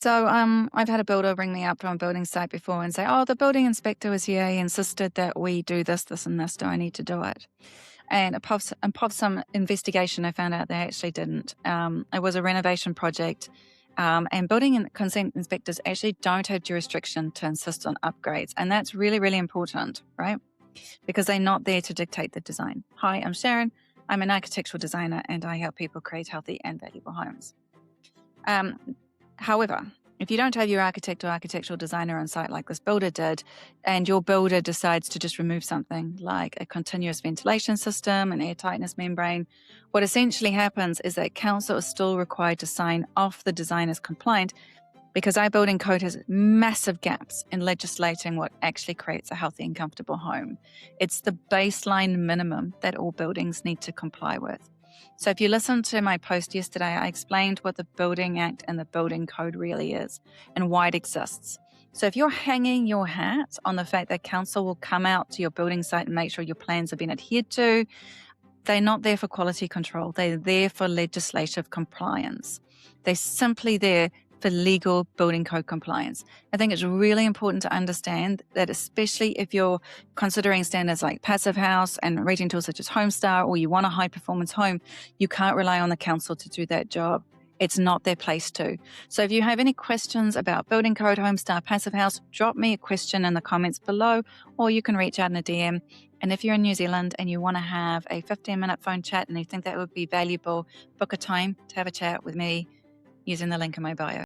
So, I've had a builder ring me up from a building site before and say, "Oh, the building inspector was here. He insisted that we do this, this, and this. Do I need to do it?" And upon some investigation, I found out they actually didn't. It was a renovation project, and building and consent inspectors actually don't have jurisdiction to insist on upgrades, and that's really, really important, right? Because they're not there to dictate the design. Hi, I'm Sharon. I'm an architectural designer, and I help people create healthy and valuable homes. Um, However, if you don't have your architect or architectural designer on site like this builder did, and your builder decides to just remove something like a continuous ventilation system, an air tightness membrane, what essentially happens is that council is still required to sign off the design as compliant because our building code has massive gaps in legislating what actually creates a healthy and comfortable home. It's the baseline minimum that all buildings need to comply with. So if you listened to my post yesterday, I explained what the Building Act and the Building Code really is and why it exists. So if you're hanging your hat on the fact that council will come out to your building site and make sure your plans have been adhered to, they're not there for quality control. They're there for legislative compliance. They're simply there for legal building code compliance. I think it's really important to understand that, especially if you're considering standards like Passive House and rating tools such as Homestar, or you want a high performance home, you can't rely on the council to do that job. It's not their place to. So if you have any questions about building code, Homestar, Passive House, drop me a question in the comments below, or you can reach out in a DM. And if you're in New Zealand and you want to have a 15-minute phone chat and you think that would be valuable, book a time to have a chat with me using the link in my bio.